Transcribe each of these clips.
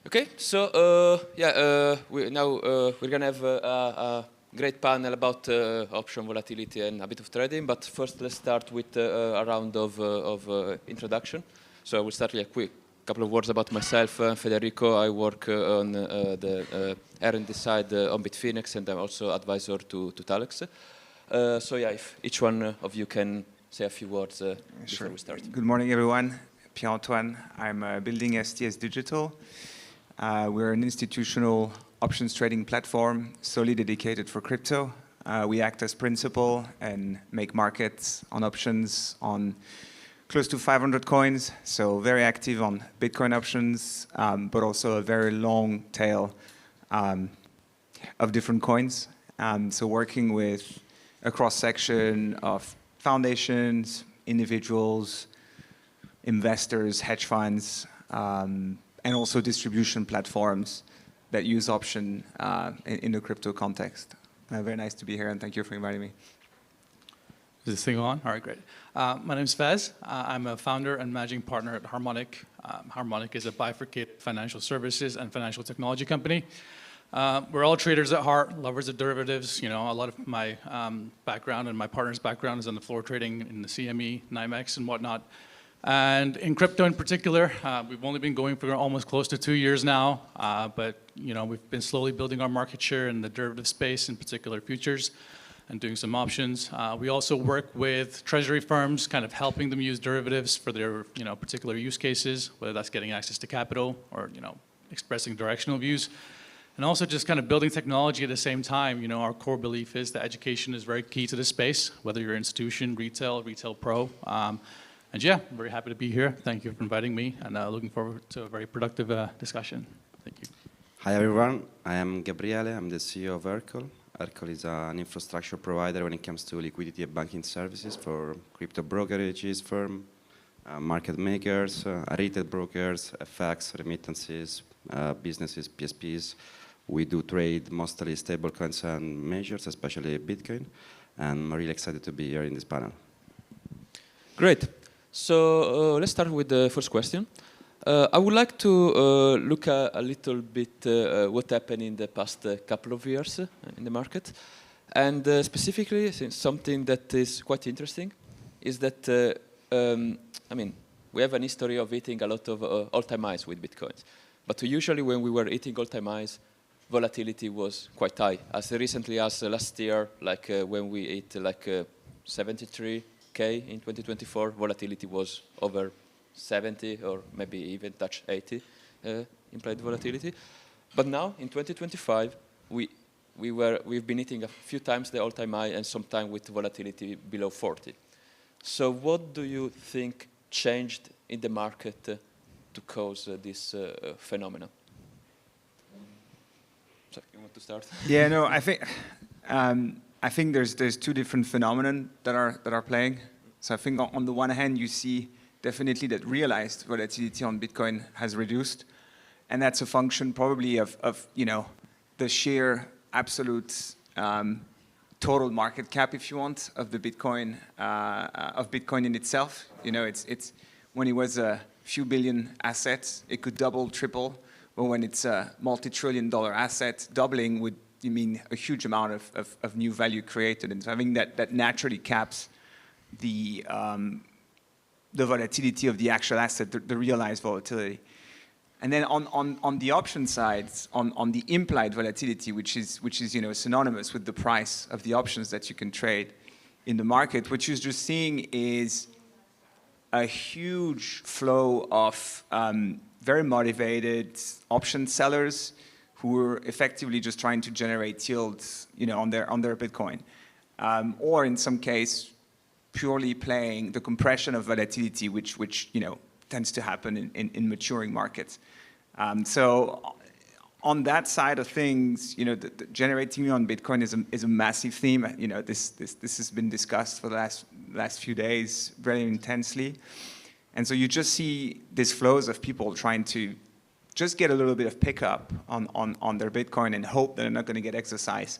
Okay, so we're gonna have a great panel about option volatility and a bit of trading. But first, let's start with a round of introduction. So I will start with a quick couple of words about myself. Federico, I work on the R&D side on Bitfinex, and I'm also advisor to Thalex. So yeah, if each one of you can say a few words before we start. Good morning, everyone. Pierre-Antoine. I'm building STS Digital. We're an institutional options trading platform solely dedicated for crypto. We act as principal and make markets on options on close to 500 coins, so very active on Bitcoin options, but also a very long tail of different coins. So working with a cross-section of foundations, individuals, investors, hedge funds, and also distribution platforms that use option in the crypto context. Very nice to be here, and thank you for inviting me. Is this thing on? All right, great. My name is Faiz. I'm a founder and managing partner at Harmonic. Harmonic is a bifurcated financial services and financial technology company. We're all traders at heart, lovers of derivatives. You know, a lot of my background and my partner's background is on the floor trading in the CME, NYMEX, and whatnot. And in crypto in particular, we've only been going for almost close to 2 years now, but you know, we've been slowly building our market share in the derivative space, in particular futures, and doing some options. We also work with treasury firms, kind of helping them use derivatives for their particular use cases, whether that's getting access to capital or expressing directional views. And also just kind of building technology at the same time. You know, our core belief is that education is very key to this space, whether you're institution, retail pro. And yeah, I'm very happy to be here. Thank you for inviting me, and looking forward to a very productive discussion. Thank you. Hi everyone, I am Gabriele, I'm the CEO of Hercle. Hercle is an infrastructure provider when it comes to liquidity and banking services for crypto brokerages, firm, market makers, retail brokers, FX, remittances, businesses, PSPs. We do trade mostly stablecoins and majors, especially Bitcoin, and I'm really excited to be here in this panel. Great. So let's start with the first question. I would like to look a little bit what happened in the past couple of years in the market. And specifically, something that is quite interesting is that, we have an history of hitting a lot of all-time highs with Bitcoins. But usually when we were hitting all-time highs, volatility was quite high. As recently as last year, like when we hit like 73K in 2024, volatility was over 70 or maybe even touch 80 implied volatility. But now in 2025, we've been hitting a few times the all-time high and sometime with volatility below 40. So what do you think changed in the market to cause this phenomenon? So you want to start? Yeah, no, I think there's two different phenomena that are playing. So I think on the one hand, you see definitely that realized volatility on Bitcoin has reduced, and that's a function probably of the sheer absolute total market cap, if you want, of the Bitcoin in itself. You know, it's when it was a few billion assets, it could double, triple, but when it's a multi-trillion-dollar asset, doubling would mean a huge amount of new value created. And so I think that naturally caps the volatility of the actual asset, the realized volatility. And then on the option side, on the implied volatility, which is synonymous with the price of the options that you can trade in the market, what you're just seeing is a huge flow of very motivated option sellers who are effectively just trying to generate yields, on their Bitcoin, or in some case, purely playing the compression of volatility, which tends to happen in maturing markets. So on that side of things, the generating on Bitcoin is a massive theme. This has been discussed for the last few days very intensely, and so you just see these flows of people trying to just get a little bit of pickup on their Bitcoin and hope that they're not going to get exercise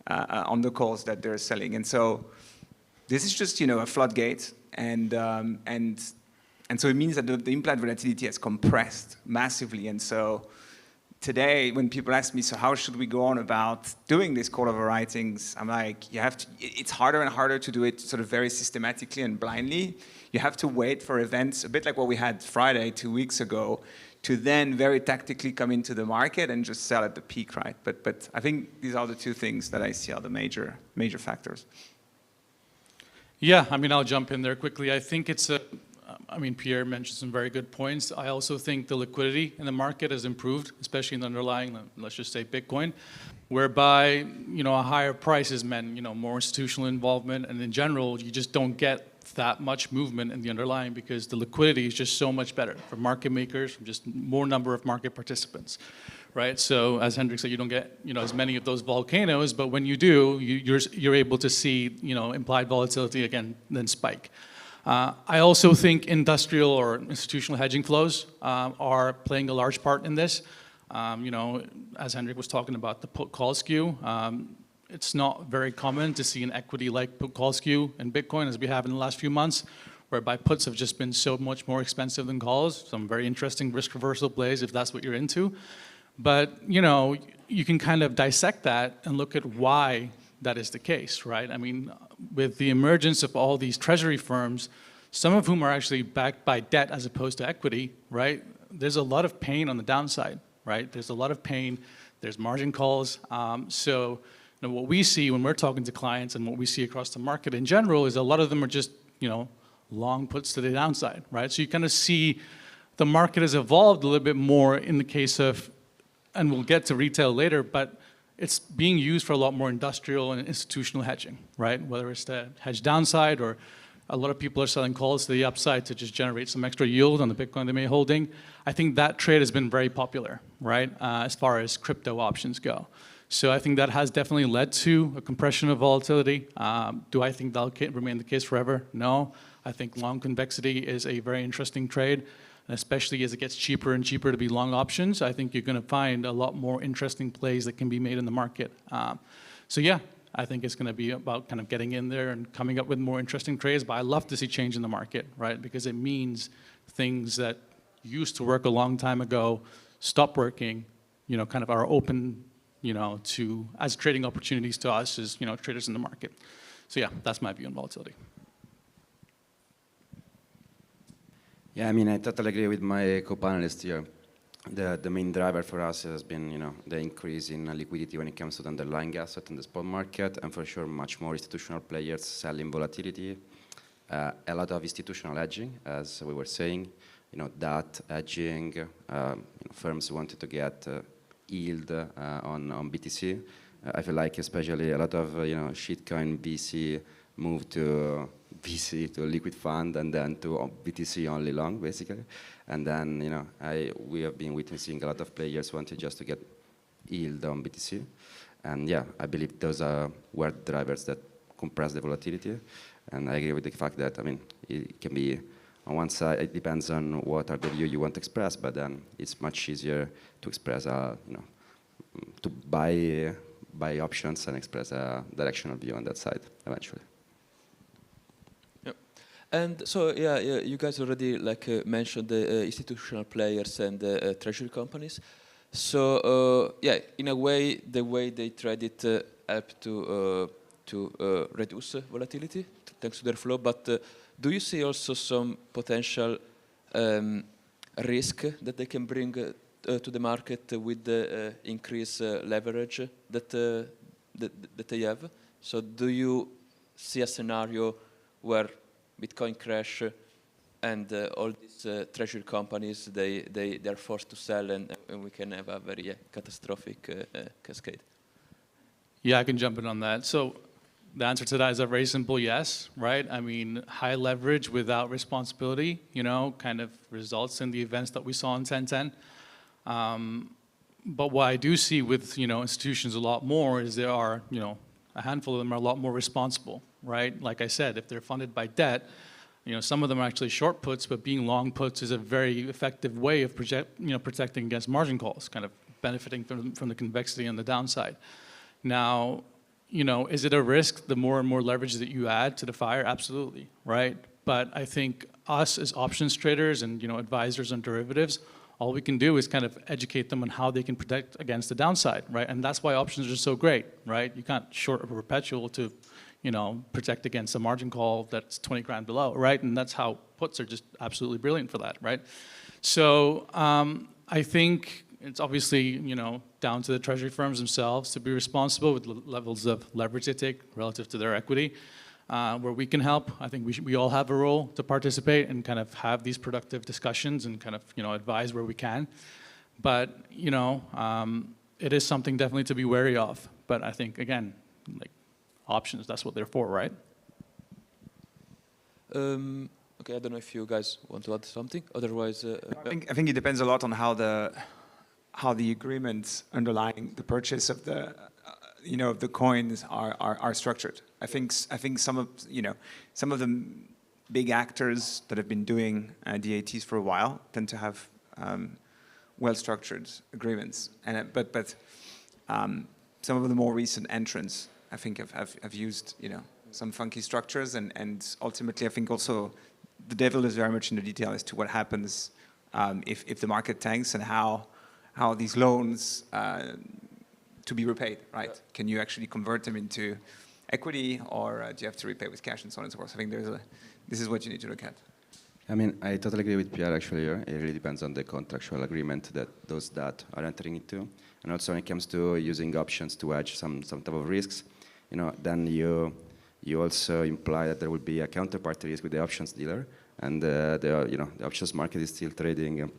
on the calls that they're selling. And so this is just a floodgate, and so it means that the implied volatility has compressed massively, and so today, when people ask me, so how should we go on about doing this call overwritings? I'm like, it's harder and harder to do it sort of very systematically and blindly. You have to wait for events, a bit like what we had Friday 2 weeks ago, to then very tactically come into the market and just sell at the peak, right? But I think these are the two things that I see are the major factors. Yeah, I mean, I'll jump in there quickly. I think it's I mean, Pierre mentioned some very good points. I also think the liquidity in the market has improved, especially in the underlying, let's just say Bitcoin, whereby, a higher price has meant, more institutional involvement. And in general, you just don't get that much movement in the underlying because the liquidity is just so much better for market makers, from just more number of market participants, right? So as Hendrik said, you don't get, as many of those volcanoes, but when you do, you're able to see, implied volatility again, then spike. I also think industrial or institutional hedging flows are playing a large part in this. As Hendrik was talking about the put-call skew, it's not very common to see an equity-like put-call skew in Bitcoin as we have in the last few months, whereby puts have just been so much more expensive than calls. Some very interesting risk reversal plays if that's what you're into. But, you can kind of dissect that and look at why that is the case, right? I mean, with the emergence of all these treasury firms, some of whom are actually backed by debt as opposed to equity, right? There's a lot of pain on the downside, right? There's a lot of pain. There's margin calls. So what we see when we're talking to clients and what we see across the market in general is a lot of them are just, long puts to the downside, right? So you kind of see the market has evolved a little bit more in the case of, and we'll get to retail later, but it's being used for a lot more industrial and institutional hedging, right? Whether it's to hedge downside or a lot of people are selling calls to the upside to just generate some extra yield on the Bitcoin they may be holding. I think that trade has been very popular, right? As far as crypto options go. So I think that has definitely led to a compression of volatility. Do I think that'll remain the case forever? No. I think long convexity is a very interesting trade. And especially as it gets cheaper and cheaper to be long options, I think you're going to find a lot more interesting plays that can be made in the market. So yeah, I think it's going to be about kind of getting in there and coming up with more interesting trades. But I love to see change in the market, right? Because it means things that used to work a long time ago stop working, kind of are open, to as trading opportunities to us as traders in the market. So yeah, that's my view on volatility. Yeah, I mean, I totally agree with my co-panelist here. The main driver for us has been, the increase in liquidity when it comes to the underlying asset in the spot market, and for sure, much more institutional players selling volatility. A lot of institutional hedging, as we were saying, that hedging, firms wanted to get yield on BTC. I feel like especially a lot of, shitcoin VC moved to VC to a liquid fund and then to BTC only long, basically. And then, we have been witnessing a lot of players wanting just to get yield on BTC. And yeah, I believe those were drivers that compress the volatility. And I agree with the fact that, it can be, on one side, it depends on what are the view you want to express, but then it's much easier to express, to buy options and express a directional view on that side eventually. And so, yeah, you guys already mentioned the institutional players and treasury companies. So, yeah, in a way, the way they trade it helped to reduce volatility thanks to their flow. But do you see also some potential risk that they can bring to the market with the increased leverage that they have? So, do you see a scenario where Bitcoin crash and all these treasury companies, they're forced to sell and we can have a very catastrophic cascade? Yeah, I can jump in on that. So the answer to that is a very simple yes, right? I mean, high leverage without responsibility, kind of results in the events that we saw in 1010. But what I do see with, institutions a lot more is there are, a handful of them are a lot more responsible, right? Like I said, if they're funded by debt, some of them are actually short puts, but being long puts is a very effective way of protecting against margin calls, kind of benefiting from the convexity on the downside. Now, is it a risk the more and more leverage that you add to the fire? Absolutely, right? But I think us as options traders and advisors on derivatives all we can do is kind of educate them on how they can protect against the downside, right? And that's why options are so great, right? You can't short a perpetual to, you know, protect against a margin call that's 20 grand below, right? And that's how puts are just absolutely brilliant for that, right? So I think it's obviously, you know, down to the treasury firms themselves to be responsible with the levels of leverage they take relative to their equity. Where we can help, I think we all have a role to participate and kind of have these productive discussions and kind of, you know, advise where we can. But, you know, it is something definitely to be wary of. But I think, again, like options, that's what they're for, right? Okay, I don't know if you guys want to add something. Otherwise, I think it depends a lot on how the agreements underlying the purchase of the you know, the coins are structured. I think some of the big actors that have been doing DATs for a while tend to have well-structured agreements, and but some of the more recent entrants, I think, have used, you know, some funky structures, and ultimately I think also the devil is very much in the detail as to what happens if the market tanks, and how these loans to be repaid, right? Yeah. Can you actually convert them into equity, or do you have to repay with cash, and so on and so forth? So I think this is what you need to look at. I mean, I totally agree with Pierre, actually. Here. It really depends on the contractual agreement that those that are entering into. And also when it comes to using options to hedge some type of risks, you know, then you also imply that there will be a counterparty risk with the options dealer. And the options market is still trading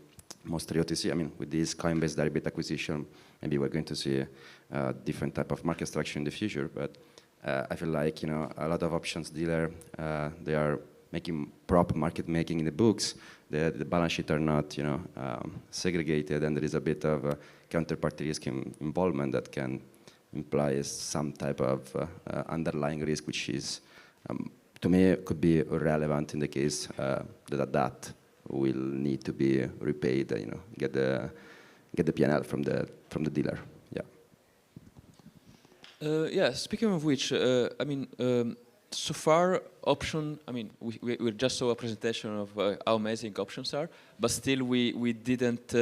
mostly OTC. I mean, with this coin-based derivate acquisition, maybe we're going to see a different type of market structure in the future. But I feel like, you know, a lot of options dealer, they are making prop market making in the books. The balance sheet are not, you know, segregated, and there is a bit of a counterparty risk involvement that can imply some type of underlying risk, which is, to me, could be irrelevant in the case that will need to be repaid. You know, get the P&L from the dealer. Yeah. Yeah. Speaking of which, I mean, so far option. I mean, we just saw a presentation of how amazing options are, but still we didn't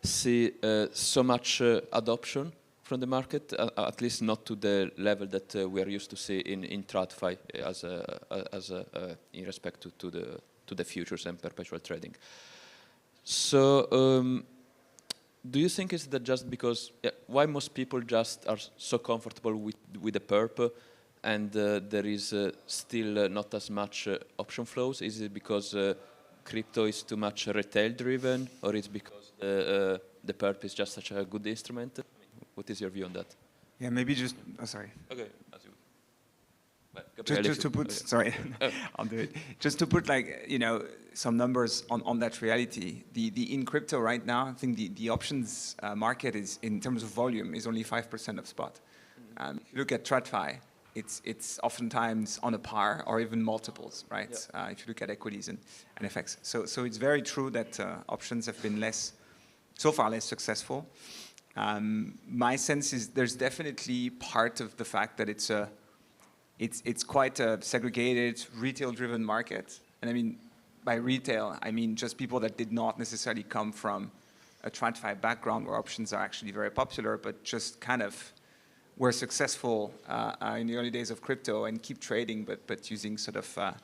see so much adoption from the market, at least not to the level that we are used to see in TradFi in respect to the futures and perpetual trading. So do you think it's that just because why most people just are so comfortable with the perp, and there is still not as much option flows? Is it because crypto is too much retail driven, or it's because the perp is just such a good instrument? What is your view on that? Yeah, maybe just, sorry. Okay, as you. Just to put, sorry, I'll do it. Just to put, like, you know, some numbers on that reality. The in crypto right now, I think the options market is, in terms of volume, is only 5% of spot. If you look at TradFi, it's oftentimes on a par or even multiples, right? Yep. If you look at equities and FX. So it's very true that options have been so far less successful. My sense is there's definitely part of the fact that it's quite a segregated, retail-driven market. And I mean, by retail, I mean just people that did not necessarily come from a TradFi background where options are actually very popular, but just kind of were successful in the early days of crypto and keep trading, but using sort of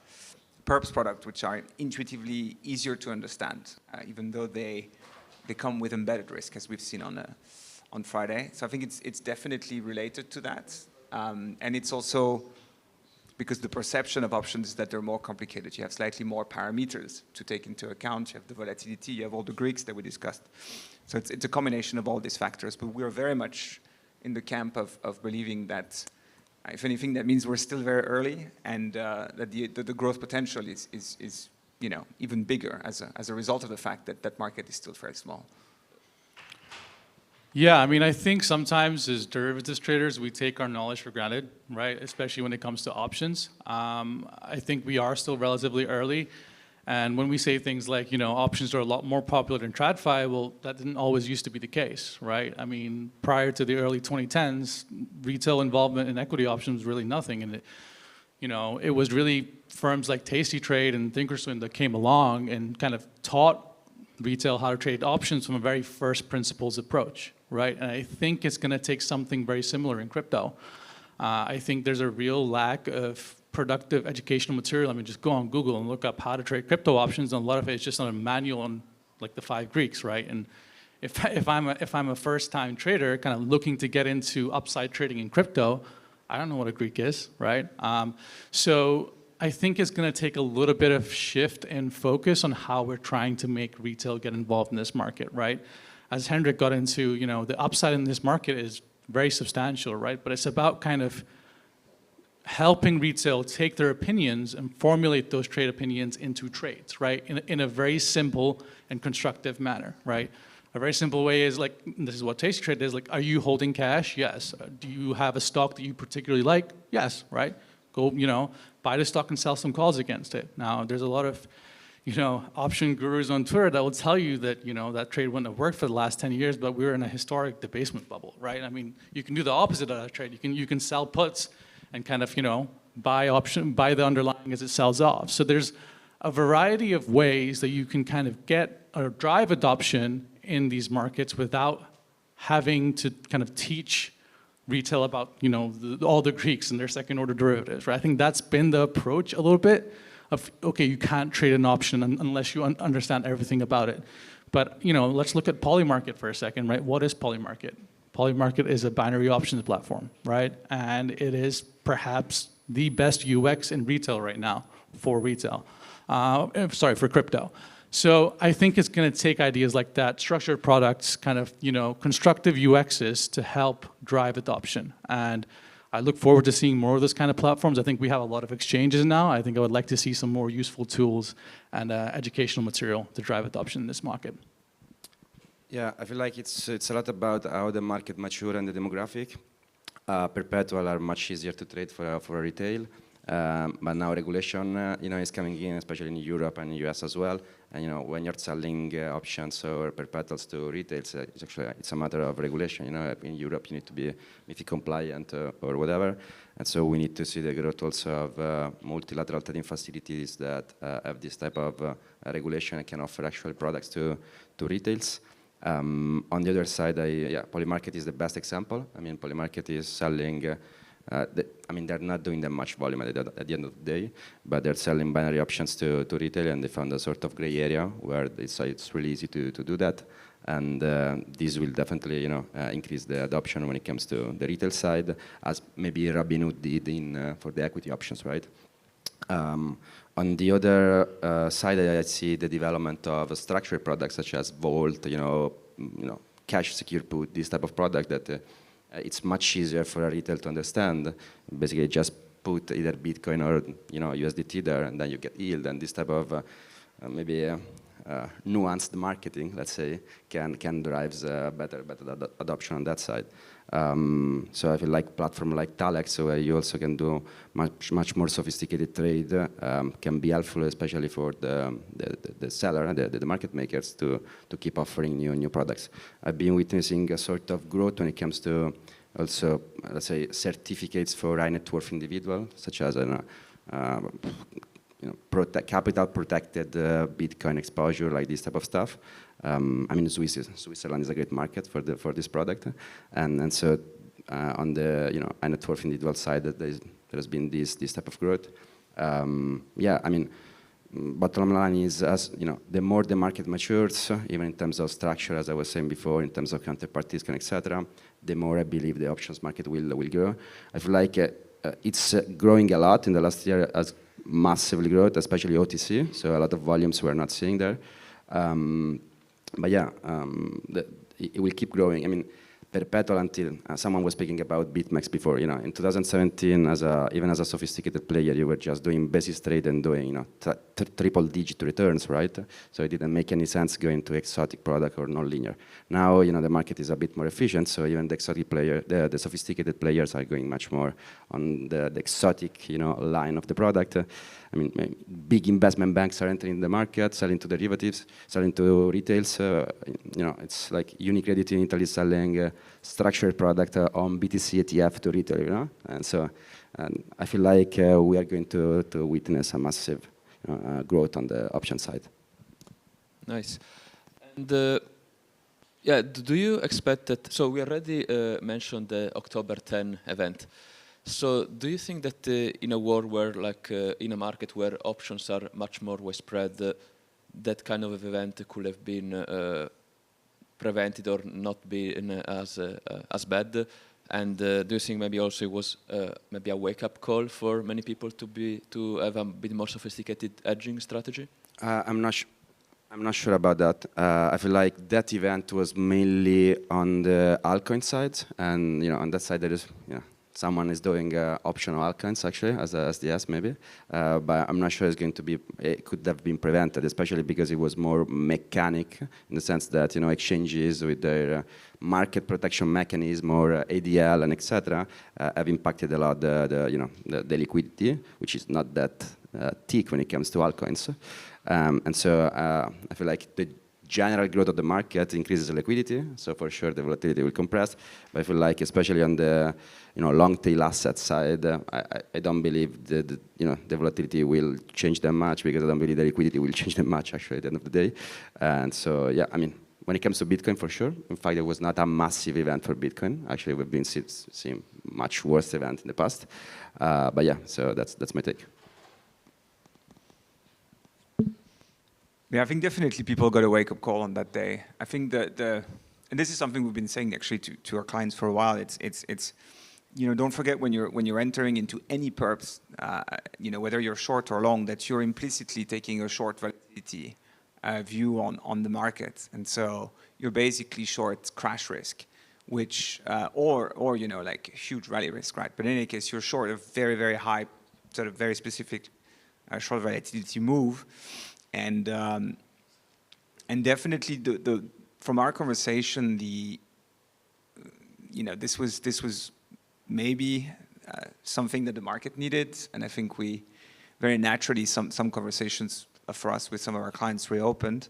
perps product, which are intuitively easier to understand, even though they come with embedded risk, as we've seen on Friday. So I think it's definitely related to that. And it's also because the perception of options is that they're more complicated. You have slightly more parameters to take into account. You have the volatility, you have all the Greeks that we discussed. So it's a combination of all these factors. But we're very much in the camp of believing that, if anything, that means we're still very early, and that the growth potential is you know, even bigger as a result of the fact that that market is still very small. Yeah, I mean, I think sometimes as derivatives traders, we take our knowledge for granted, right? Especially when it comes to options. I think we are still relatively early. And when we say things like, you know, options are a lot more popular than TradFi, well, that didn't always used to be the case, right? I mean, prior to the early 2010s, retail involvement in equity options was really nothing. And it was really firms like Tasty Trade and Thinkorswim that came along and kind of taught retail, how to trade options from a very first principles approach, right? And I think it's going to take something very similar in crypto. I think there's a real lack of productive educational material. I mean, just go on Google and look up how to trade crypto options, and a lot of it is just on a manual on like the 5 Greeks, right? And if I'm a first-time trader, kind of looking to get into upside trading in crypto, I don't know what a Greek is, right? So I think it's going to take a little bit of shift in focus on how we're trying to make retail get involved in this market, right? As Hendrik got into, you know, the upside in this market is very substantial, right? But it's about kind of helping retail take their opinions and formulate those trade opinions into trades, right? In a very simple and constructive manner, right? A very simple way is like, this is what Tasty Trade is, like, are you holding cash? Yes. Do you have a stock that you particularly like? Yes, right? Go, you know, buy the stock and sell some calls against it. Now, there's a lot of, you know, option gurus on Twitter that will tell you that, you know, that trade wouldn't have worked for the last 10 years, but we're in a historic debasement bubble, right? I mean, you can do the opposite of that trade. You can sell puts and kind of, you know, buy the underlying as it sells off. So there's a variety of ways that you can kind of get or drive adoption in these markets without having to kind of teach retail about, you know, all the Greeks and their second order derivatives, right? I think that's been the approach a little bit of, okay, you can't trade an option unless you understand everything about it. But, you know, let's look at Polymarket for a second, right? What is Polymarket? Polymarket is a binary options platform, right? And it is perhaps the best UX in retail right now for retail. For crypto. So I think it's going to take ideas like that, structured products, kind of, you know, constructive UXs to help drive adoption. And I look forward to seeing more of those kind of platforms. I think we have a lot of exchanges now. I think I would like to see some more useful tools and educational material to drive adoption in this market. Yeah, I feel like it's a lot about how the market mature and the demographic. Perpetual are much easier to trade for retail. But now regulation, you know, is coming in, especially in Europe and US as well. And you know, when you're selling options or perpetuals to retail, it's a matter of regulation. You know, in Europe you need to be MiFID compliant or whatever. And so we need to see the growth also of multilateral trading facilities that have this type of regulation and can offer actual products to retails. On the other side, Polymarket is the best example. I mean, Polymarket is selling. I mean, they're not doing that much volume at the end of the day, but they're selling binary options to retail, and they found a sort of gray area where it's really easy to do that. And this will definitely, you know, increase the adoption when it comes to the retail side, as maybe Robinhood did for the equity options, right? On the other side, I see the development of structured products such as Vault, you know, cash secure put, this type of product that. It's much easier for a retail to understand. Basically, just put either Bitcoin or, you know, USDT there, and then you get yield. And this type of nuanced marketing, let's say, can drive better adoption on that side. So I feel like platform like Thalex, where you also can do much more sophisticated trade, can be helpful, especially for the seller and the market makers to keep offering new products. I've been witnessing a sort of growth when it comes to also, let's say, certificates for high net worth individual, such as capital protected Bitcoin exposure, like this type of stuff. I mean, Switzerland is a great market for this product, and so on the high net worth individual side, there has been this type of growth. Yeah, I mean, bottom line is, as you know, the more the market matures, even in terms of structure, as I was saying before, in terms of counterparties, etc., the more I believe the options market will grow. I feel like it's growing a lot in the last year as massively growth, especially OTC. So a lot of volumes we're not seeing there. But yeah, it will keep growing. I mean, perpetual until someone was speaking about BitMEX before. You know, in 2017, even as a sophisticated player, you were just doing basis trade and doing triple-digit returns, right? So it didn't make any sense going to exotic product or non-linear. Now, you know, the market is a bit more efficient, so even the exotic player, the sophisticated players are going much more on the exotic, you know, line of the product. I mean, big investment banks are entering the market, selling to derivatives, selling to retails. You know, it's like Unicredit in Italy selling structured product on BTC ETF to retail, you know? And so I feel like we are going to witness a massive growth on the option side. Nice. And yeah, do you expect that? So we already mentioned the October 10 event. So do you think that in a world where, like, in a market where options are much more widespread, that kind of event could have been prevented or not been as bad? And do you think maybe also it was maybe a wake-up call for many people to have a bit more sophisticated hedging strategy? I'm not sure about that. I feel like that event was mainly on the altcoin side, and on that side there is someone is doing optional altcoins actually as a STS maybe, but I'm not sure it could have been prevented, especially because it was more mechanic in the sense that exchanges with their market protection mechanism or ADL and etc. Have impacted a lot the liquidity, which is not that thick when it comes to altcoins. And so I feel like the general growth of the market increases the liquidity, so for sure the volatility will compress. But I feel like, especially on the long tail asset side, I don't believe the volatility will change that much, because I don't believe the liquidity will change that much actually at the end of the day. And so yeah, I mean, when it comes to Bitcoin, for sure. In fact, it was not a massive event for Bitcoin. Actually, we've been seeing much worse event in the past. But yeah, so that's my take. Yeah, I think definitely people got a wake-up call on that day. I think and this is something we've been saying actually to our clients for a while. It's don't forget when you're entering into any perps, whether you're short or long, that you're implicitly taking a short volatility view on the market, and so you're basically short crash risk, which or like huge rally risk, right? But in any case, you're short a very, very high, sort of very specific short volatility move. And definitely from our conversation, this was maybe something that the market needed, and I think we very naturally some conversations for us with some of our clients reopened,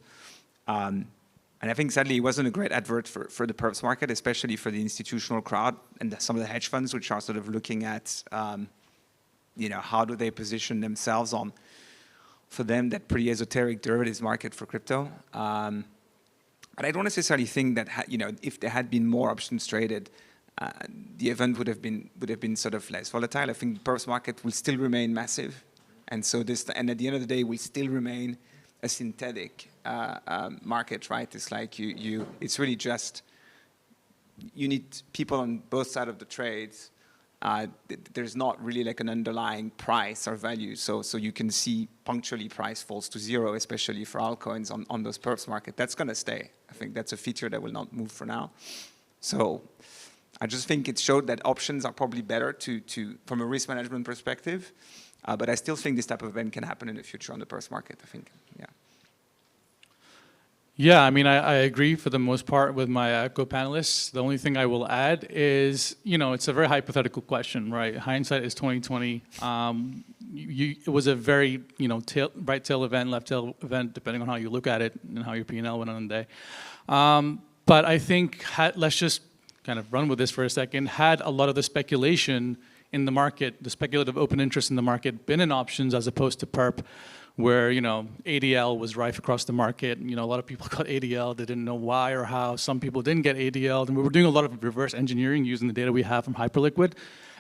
and I think sadly it wasn't a great advert for the perps market, especially for the institutional crowd and some of the hedge funds, which are sort of looking at how do they position themselves on, for them, that pretty esoteric derivatives market for crypto. But I don't necessarily think that if there had been more options traded, the event would have been sort of less volatile. I think the perps market will still remain massive, and so and at the end of the day, will still remain a synthetic market, right? It's like it's really just you need people on both sides of the trades. There's not really like an underlying price or value, so you can see punctually price falls to zero, especially for altcoins on those perps market. That's going to stay. I think that's a feature that will not move for now. So I just think it showed that options are probably better to from a risk management perspective, but I still think this type of event can happen in the future on the perps market, I think, yeah. Yeah, I mean, I agree for the most part with my co-panelists. The only thing I will add is, it's a very hypothetical question, right? Hindsight is 2020. It was a very, right tail event, left tail event, depending on how you look at it and how your P&L went on the day. But I think, let's just kind of run with this for a second, had a lot of the speculation in the market, the speculative open interest in the market, been in options as opposed to perp, where ADL was rife across the market. A lot of people got ADL. They didn't know why or how. Some people didn't get ADL. And we were doing a lot of reverse engineering using the data we have from Hyperliquid.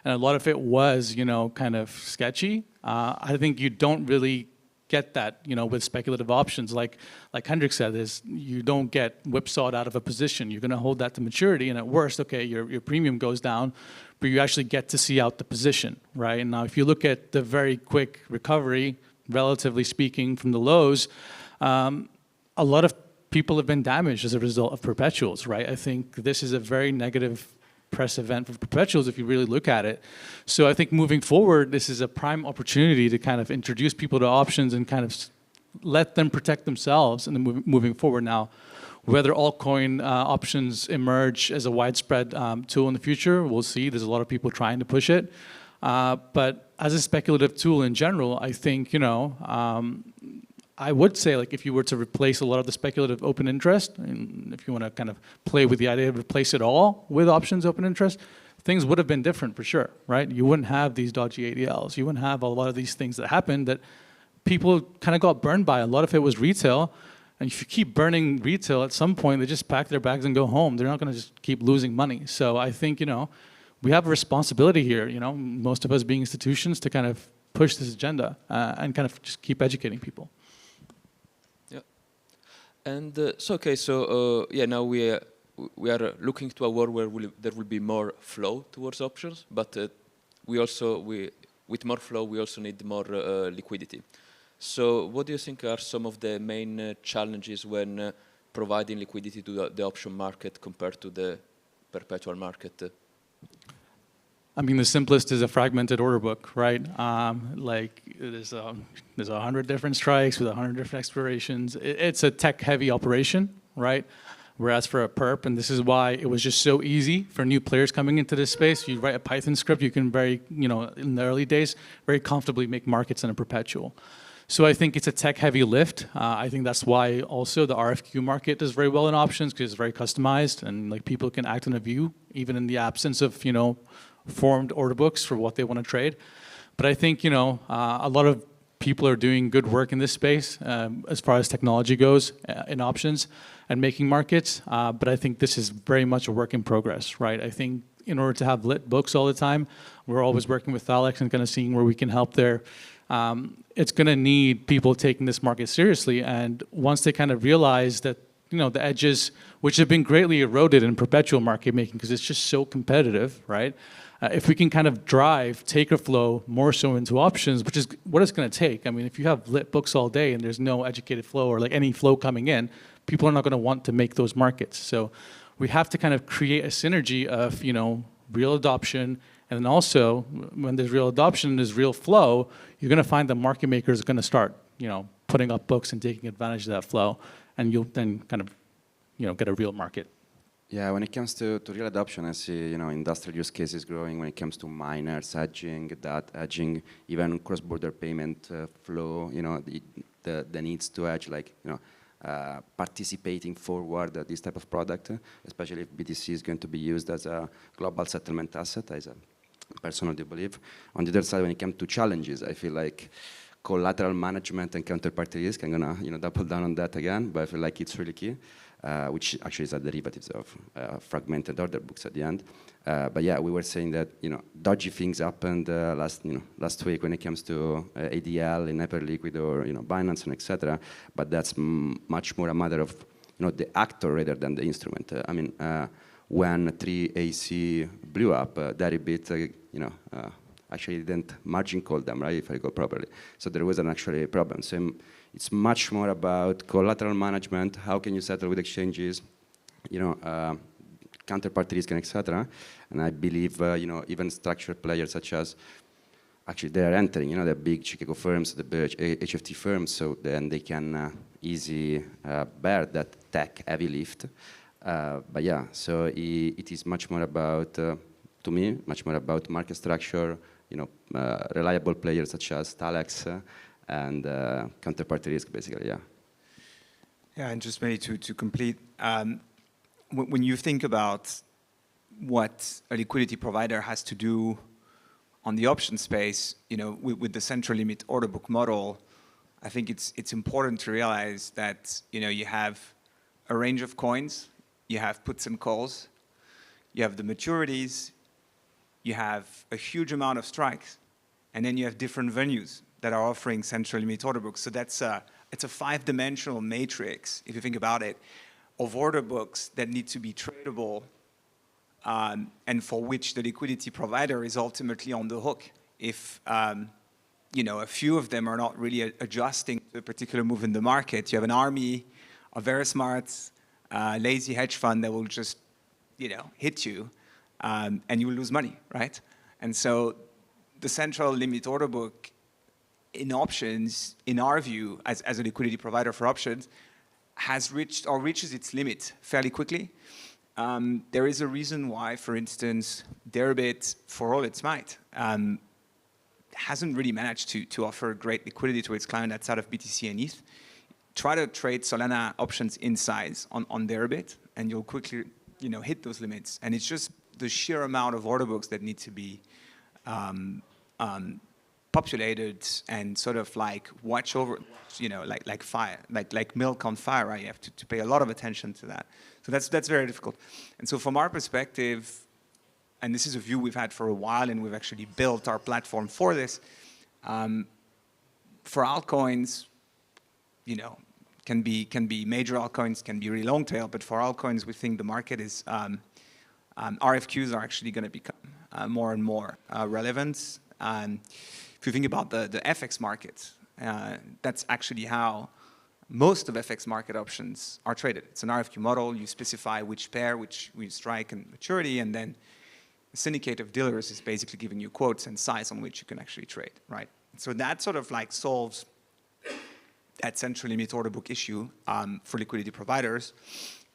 And a lot of it was, kind of sketchy. I think you don't really get that, with speculative options. Like Hendrik said, is you don't get whipsawed out of a position. You're going to hold that to maturity. And at worst, okay, your premium goes down, but you actually get to see out the position, right? And now if you look at the very quick recovery, relatively speaking, from the lows, a lot of people have been damaged as a result of perpetuals, right? I think this is a very negative press event for perpetuals if you really look at it. So I think moving forward, this is a prime opportunity to kind of introduce people to options and kind of let them protect themselves, and then moving forward now. Whether altcoin options emerge as a widespread tool in the future, we'll see. There's a lot of people trying to push it. But as a speculative tool in general, I think, I would say, like, if you were to replace a lot of the speculative open interest, and if you want to kind of play with the idea of replace it all with options open interest, things would have been different for sure, right? You wouldn't have these dodgy ADLs. You wouldn't have a lot of these things that happened that people kind of got burned by. A lot of it was retail. And if you keep burning retail, at some point they just pack their bags and go home. They're not going to just keep losing money. So I think, we have a responsibility here, most of us being institutions, to kind of push this agenda and kind of just keep educating people. Yeah. And now we are looking to a world where there will be more flow towards options, but with more flow, we also need more liquidity. So what do you think are some of the main challenges when providing liquidity to the option market compared to the perpetual market? I mean, the simplest is a fragmented order book, right? There's 100 different strikes with 100 different expirations. It's a tech-heavy operation, right? Whereas for a perp, and this is why it was just so easy for new players coming into this space, you write a Python script, you can in the early days, very comfortably make markets in a perpetual. So I think it's a tech-heavy lift. I think that's why also the RFQ market does very well in options, because it's very customized and people can act on a view, even in the absence of formed order books for what they want to trade. But I think a lot of people are doing good work in this space as far as technology goes in options and making markets. But I think this is very much a work in progress, right? I think in order to have lit books all the time, we're always working with Thalex and kind of seeing where we can help there. It's going to need people taking this market seriously. And once they kind of realize that, the edges, which have been greatly eroded in perpetual market making because it's just so competitive, right? If we can kind of drive taker flow more so into options, which is what it's going to take. I mean, if you have lit books all day and there's no educated flow or any flow coming in, people are not going to want to make those markets. So we have to kind of create a synergy of, real adoption. And then also, when there's real adoption, there's real flow, you're going to find the market makers are going to start, putting up books and taking advantage of that flow. And you'll then kind of, get a real market. Yeah, when it comes to real adoption, I see, industrial use cases growing when it comes to miners, hedging, that hedging, even cross-border payment flow, the needs to hedge, participating forward this type of product, especially if BTC is going to be used as a global settlement asset, as I personally believe. On the other side, when it comes to challenges, I feel like collateral management and counterparty risk, I'm gonna double down on that again, but I feel like it's really key, which actually is a derivative of fragmented order books at the end. But yeah, we were saying that dodgy things happened last week when it comes to ADL in Hyperliquid or Binance and etc. But that's much more a matter of the actor rather than the instrument. When 3AC blew up, Deribit, actually didn't margin call them, right, if I recall properly. So there wasn't actually a problem. So it's much more about collateral management. How can you settle with exchanges? Counterparty risk and etc. And I believe even structured players such as actually they are entering the big Chicago firms, the big HFT firms, so then they can easily bear that tech heavy lift. But yeah, so it is much more about to me much more about market structure, reliable players such as Thalex and counterparty risk basically. Yeah, and just maybe to complete. When you think about what a liquidity provider has to do on the option space, with the central limit order book model, I think it's important to realize that you have a range of coins, you have puts and calls, you have the maturities, you have a huge amount of strikes, and then you have different venues that are offering central limit order books. So it's a 5-dimensional matrix, if you think about it, of order books that need to be tradable and for which the liquidity provider is ultimately on the hook. If a few of them are not really adjusting to a particular move in the market, you have an army of very smart, lazy hedge fund that will just hit you and you will lose money, right? And so the central limit order book in options, in our view, as a liquidity provider for options, has reached or reaches its limit fairly quickly. There is a reason why, for instance, Deribit, for all its might, hasn't really managed to offer great liquidity to its client outside of BTC and ETH. Try to trade Solana options in size on Deribit, and you'll quickly hit those limits. And it's just the sheer amount of order books that need to be populated and sort of like watch over, you know, like fire, like milk on fire, right? You have to pay a lot of attention to that. So that's very difficult. And so from our perspective, and this is a view we've had for a while, and we've actually built our platform for this, for altcoins, you know, can be major altcoins, can be really long tail, but for altcoins, we think the market is, RFQs are actually going to become more and more relevant. If you think about the FX market, that's actually how most of FX market options are traded. It's an RFQ model. You specify which pair, which strike and maturity, and then a syndicate of dealers is basically giving you quotes and size on which you can actually trade, right? So that sort of like solves that central limit order book issue for liquidity providers.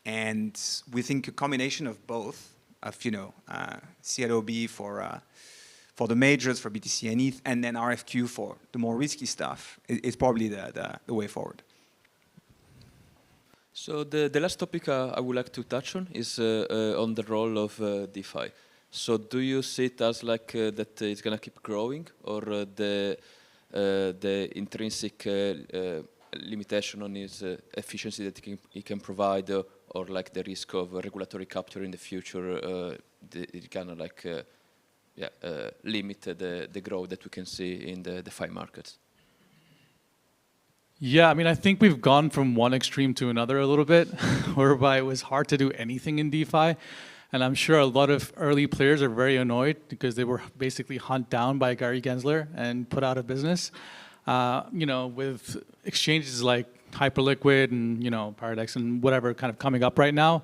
And we think a combination of both, of, you know, CLOB for the majors, for BTC and ETH, and then RFQ for the more risky stuff is probably the way forward. So the last topic I would like to touch on is on the role of DeFi. So do you see it as like that it's going to keep growing, or the intrinsic limitation on its efficiency that it can provide, or like the risk of regulatory capture in the future, it kind of like limit the growth that we can see in the DeFi markets? Yeah, I mean, I think we've gone from one extreme to another a little bit, whereby it was hard to do anything in DeFi. And I'm sure a lot of early players are very annoyed because they were basically hunted down by Gary Gensler and put out of business. You know, with exchanges like Hyperliquid and, you know, Paradox and whatever kind of coming up right now,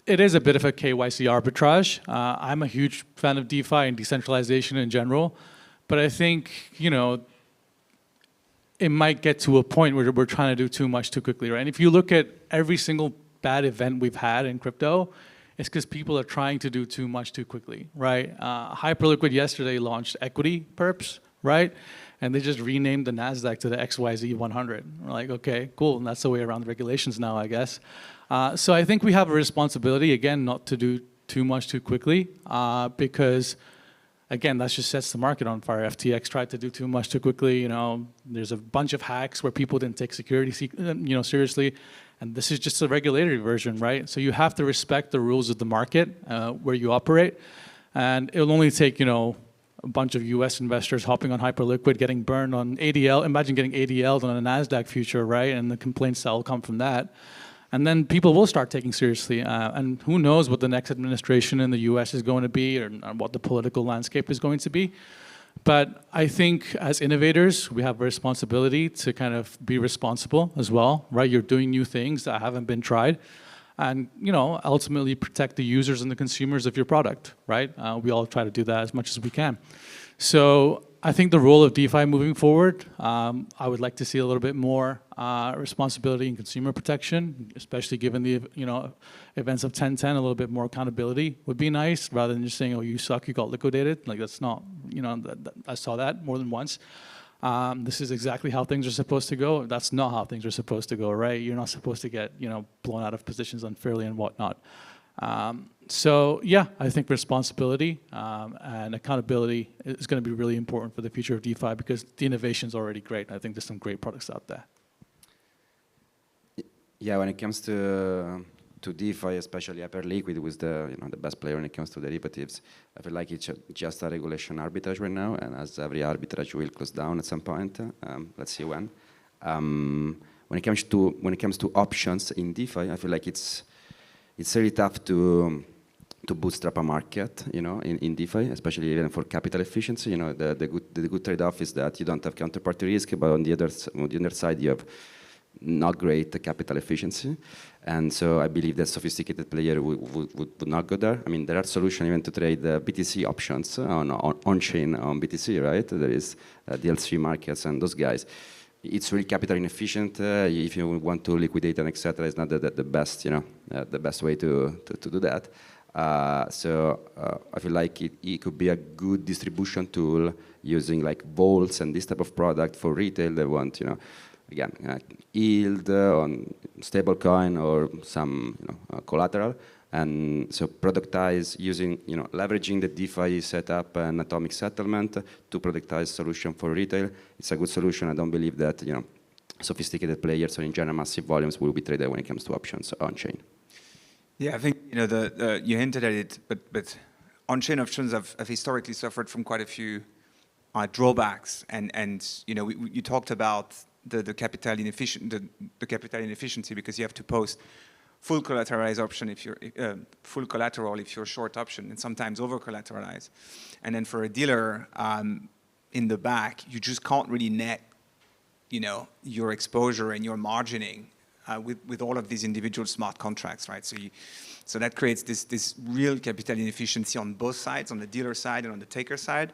it is a bit of a KYC arbitrage. I'm a huge fan of DeFi and decentralization in general, but I think, you know, it might get to a point where we're trying to do too much too quickly, right? And if you look at every single bad event we've had in crypto, it's because people are trying to do too much too quickly, right? Hyperliquid yesterday launched equity perps, right? And they just renamed the NASDAQ to the XYZ 100. We're like, okay, cool, and that's the way around the regulations now, I guess. So I think we have a responsibility, again, not to do too much too quickly, because, again, that just sets the market on fire. FTX tried to do too much too quickly. You know, there's a bunch of hacks where people didn't take security, you know, seriously. And this is just a regulatory version, right? So you have to respect the rules of the market where you operate. And it'll only take, you know, a bunch of US investors hopping on Hyperliquid, getting burned on ADL. Imagine getting ADL'd on a NASDAQ future, right? And the complaints that will come from that. And then people will start taking seriously. And who knows what the next administration in the US is going to be, or what the political landscape is going to be. But I think as innovators, we have a responsibility to kind of be responsible as well, right? You're doing new things that haven't been tried. And, you know, ultimately protect the users and the consumers of your product, right? We all try to do that as much as we can. So I think the role of DeFi moving forward, I would like to see a little bit more responsibility in consumer protection, especially given the, you know, events of 1010. A little bit more accountability would be nice, rather than just saying, "Oh, you suck, you got liquidated." Like, that's not, you know, I saw that more than once. This is exactly how things are supposed to go. That's not how things are supposed to go, right? You're not supposed to get, you know, blown out of positions unfairly and whatnot. So yeah, I think responsibility and accountability is going to be really important for the future of DeFi, because the innovation is already great. I think there's some great products out there. Yeah, when it comes to DeFi, especially Hyperliquid, was the the best player when it comes to derivatives. I feel like it's just a regulation arbitrage right now, and as every arbitrage will close down at some point. Let's see when. When it comes to options in DeFi, I feel like it's really tough to bootstrap a market, you know, in DeFi, especially even for capital efficiency. You know, the good trade-off is that you don't have counterparty risk, but on the other side you have not great capital efficiency. And so I believe that sophisticated player would not go there. I mean, there are solutions even to trade BTC options on-chain on BTC, right? There is DLC markets and those guys. It's really capital inefficient. If you want to liquidate and etc., it's not the best, you know, the best way to do that. So I feel like it could be a good distribution tool, using like vaults and this type of product for retail. They want, you know, again, yield on stablecoin or some, you know, collateral. And so productize using, leveraging the DeFi setup and atomic settlement to productize solution for retail. It's a good solution. I don't believe that, sophisticated players or in general massive volumes will be traded when it comes to options on-chain. Yeah, I think, you hinted at it, but on-chain options have historically suffered from quite a few drawbacks. And you talked about the capital inefficiency because you have to post full collateralized option if you're full collateral if you're short option, and sometimes over collateralized. And then for a dealer in the back, you just can't really net, your exposure and your margining with all of these individual smart contracts, right? So that creates this real capital inefficiency on both sides, on the dealer side and on the taker side.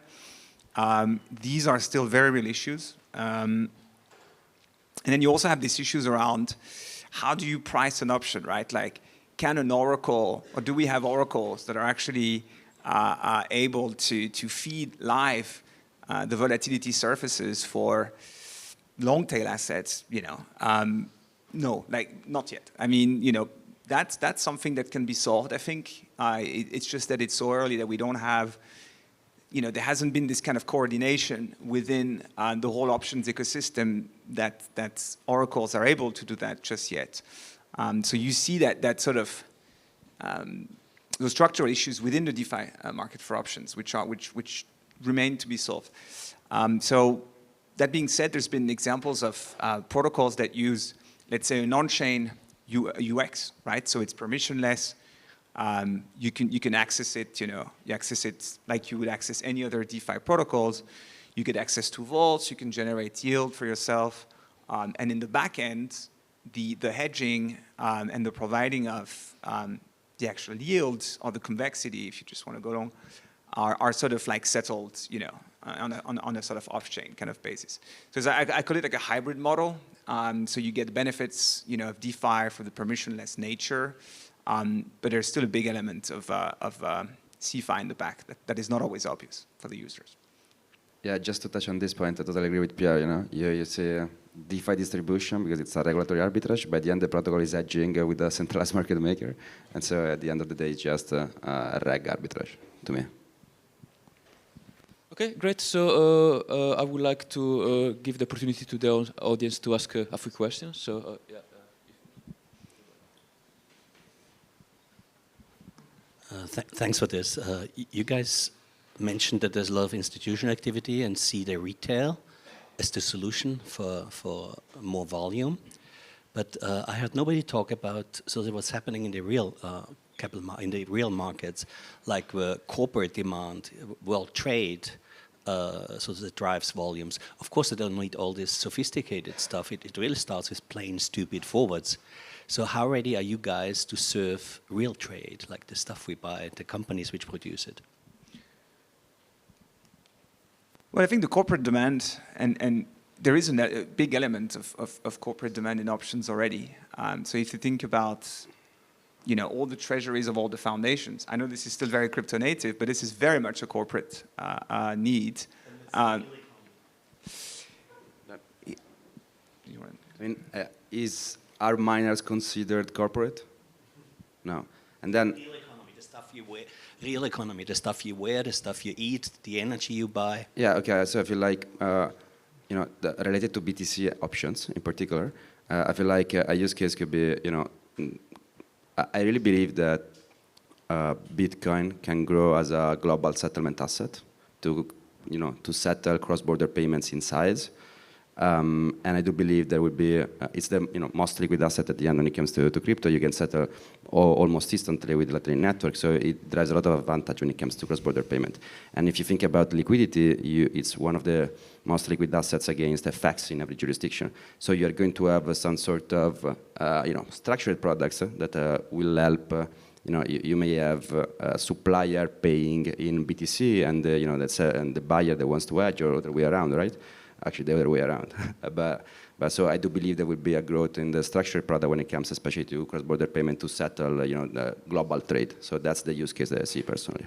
These are still very real issues. And then you also have these issues around how do you price an option, right? Like, can an oracle, or do we have oracles that are actually able to feed live the volatility surfaces for long tail assets? No, like not yet. I mean, that's something that can be solved. I think it's just that it's so early that we don't have, there hasn't been this kind of coordination within the whole options ecosystem that oracles are able to do that just yet. So you see that sort of those structural issues within the DeFi market for options, which remain to be solved. So that being said, there's been examples of protocols that use, let's say, an on-chain UX, right? So it's permissionless. You can access it, you access it like you would access any other DeFi protocols. You get access to vaults, you can generate yield for yourself. And in the back end, the hedging and the providing of the actual yields or the convexity, if you just want to go long, are sort of like settled, on a sort of off-chain kind of basis. So I call it like a hybrid model. So you get the benefits, of DeFi for the permissionless nature. But there's still a big element of CeFi in the back that is not always obvious for the users. Yeah, just to touch on this point, I totally agree with Pierre. You say DeFi distribution because it's a regulatory arbitrage. By the end, the protocol is hedging with a centralized market maker. And so at the end of the day, it's just a reg arbitrage to me. Okay, great. So I would like to give the opportunity to the audience to ask a few questions. So, yeah. Thanks for this. You guys mentioned that there's a lot of institutional activity and see the retail as the solution for more volume. But I heard nobody talk about what's happening in the real real markets, like corporate demand, world trade, that drives volumes. Of course, they don't need all this sophisticated stuff. It really starts with plain, stupid forwards. So how ready are you guys to serve real trade, like the stuff we buy, the companies which produce it? Well, I think the corporate demand, and there is a big element of corporate demand in options already. So if you think about, all the treasuries of all the foundations, I know this is still very crypto native, but this is very much a corporate need. Are miners considered corporate? No. And then real economy, the stuff you wear. Real economy, the stuff you wear, the stuff you eat, the energy you buy. Yeah. Okay. So I feel like related to BTC options in particular, I feel like a use case could be I really believe that Bitcoin can grow as a global settlement asset to settle cross-border payments in size. And I do believe there would be, it's the most liquid asset at the end when it comes to crypto. You can settle almost instantly with Lightning Network, so it drives a lot of advantage when it comes to cross-border payment. And if you think about liquidity, it's one of the most liquid assets against FX in every jurisdiction. So you are going to have some sort of structured products that will help. You may have a supplier paying in BTC, and and the buyer that wants to hedge, or the other way around, right? Actually, the other way around. but so I do believe there will be a growth in the structured product when it comes, especially to cross-border payment to settle, the global trade. So that's the use case that I see personally.